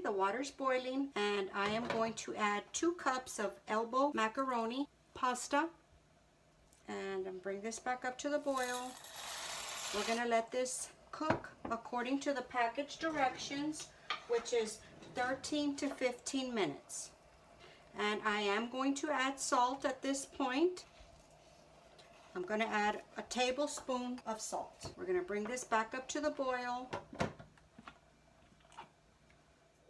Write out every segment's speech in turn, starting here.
Okay, the water's boiling, and I am going to add 2 cups of elbow macaroni pasta, and bring this back up to the boil. We're gonna let this cook according to the package directions, which is 13 to 15 minutes. And I am going to add salt at this point. I'm going to add a tablespoon of salt. We're going to bring this back up to the boil.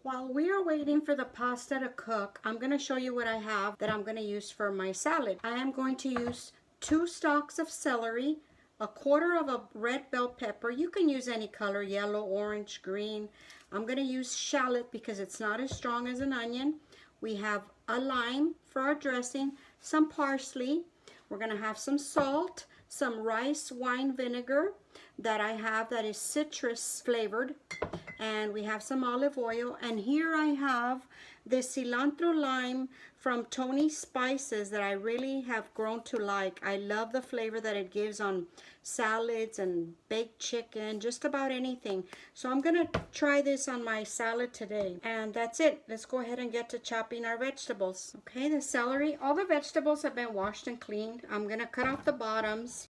While we are waiting for the pasta to cook, I'm going to show you what I have that I'm going to use for my salad. I am going to use 2 stalks of celery, 1/4 of a red bell pepper. You can use any color, yellow, orange, green. I'm going to use shallot because it's not as strong as an onion. We have a lime for our dressing, some parsley. We're going to have some salt, some rice wine vinegar that I have that is citrus flavored, and we have some olive oil. And here I have this cilantro lime from Tony's Spices that I really have grown to like. I love the flavor that it gives on salads and baked chicken, just about anything. So I'm gonna try this on my salad today. And that's it. Let's go ahead and get to chopping our vegetables. Okay, the celery, all the vegetables have been washed and cleaned. I'm gonna cut off the bottoms.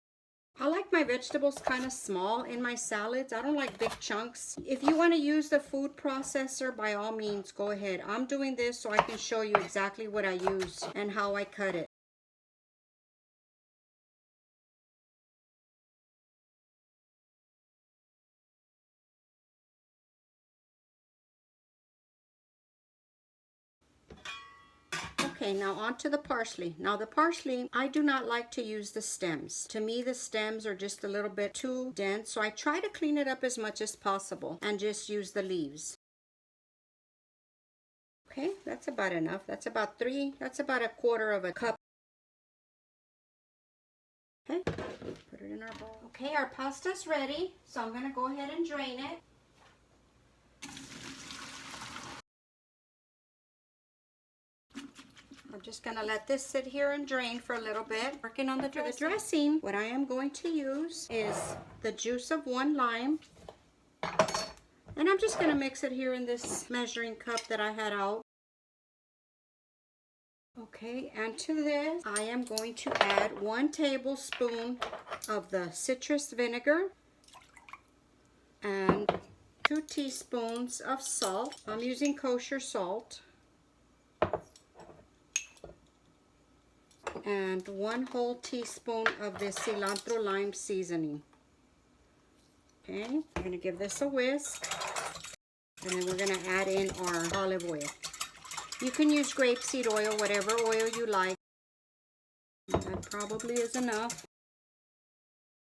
I like my vegetables kind of small in my salads. I don't like big chunks. If you want to use the food processor, by all means, go ahead. I'm doing this so I can show you exactly what I use and how I cut it. Okay, now on to the parsley. Now the parsley, I do not like to use the stems. To me, the stems are just a little bit too dense, so I try to clean it up as much as possible and just use the leaves. Okay, that's about enough. That's about 1/4 of a cup. Okay, put it in our bowl. Okay, our pasta's ready, so I'm gonna go ahead and drain it. I'm just going to let this sit here and drain for a little bit. Working on the dressing. What I am going to use is the juice of 1 lime. And I'm just going to mix it here in this measuring cup that I had out. Okay, and to this, I am going to add 1 tablespoon of the citrus vinegar and 2 teaspoons of salt. I'm using kosher salt. And 1 whole teaspoon of this cilantro lime seasoning. Okay, we're going to give this a whisk, and then we're going to add in our olive oil. You can use grapeseed oil, whatever oil you like. That probably is enough.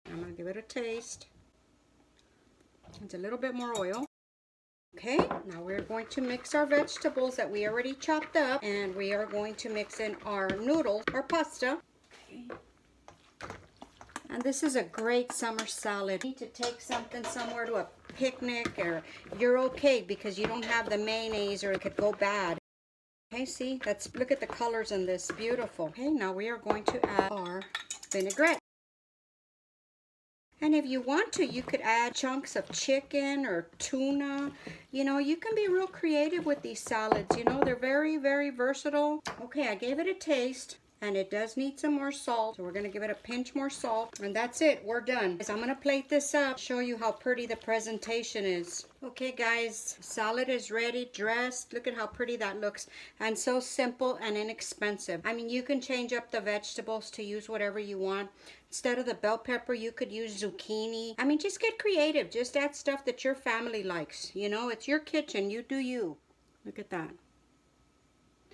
I'm going to give it a taste. It's a little bit more oil. Okay, now we're going to mix our vegetables that we already chopped up, and we are going to mix in our noodles, our pasta. Okay. And this is a great summer salad. You need to take something somewhere to a picnic, or you're okay because you don't have the mayonnaise or it could go bad. Okay, see, look at the colors in this, beautiful. Okay, now we are going to add our vinaigrette. And if you want to, you could add chunks of chicken or tuna. You know, you can be real creative with these salads. You know, they're very, very versatile. Okay, I gave it a taste, and it does need some more salt. So we're going to give it a pinch more salt. And that's it. We're done. So I'm going to plate this up, show you how pretty the presentation is. Okay, guys, salad is ready, dressed. Look at how pretty that looks. And so simple and inexpensive. I mean, you can change up the vegetables to use whatever you want. Instead of the bell pepper, you could use zucchini. I mean, just get creative. Just add stuff that your family likes. You know, it's your kitchen. You do you. Look at that.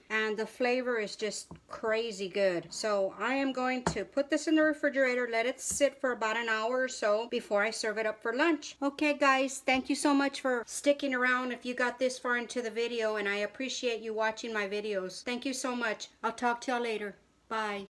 And the flavor is just crazy good. So I am going to put this in the refrigerator, let it sit for about an hour or so before I serve it up for lunch. Okay, guys, thank you so much for sticking around if you got this far into the video, and I appreciate you watching my videos. Thank you so much. I'll talk to y'all later. Bye.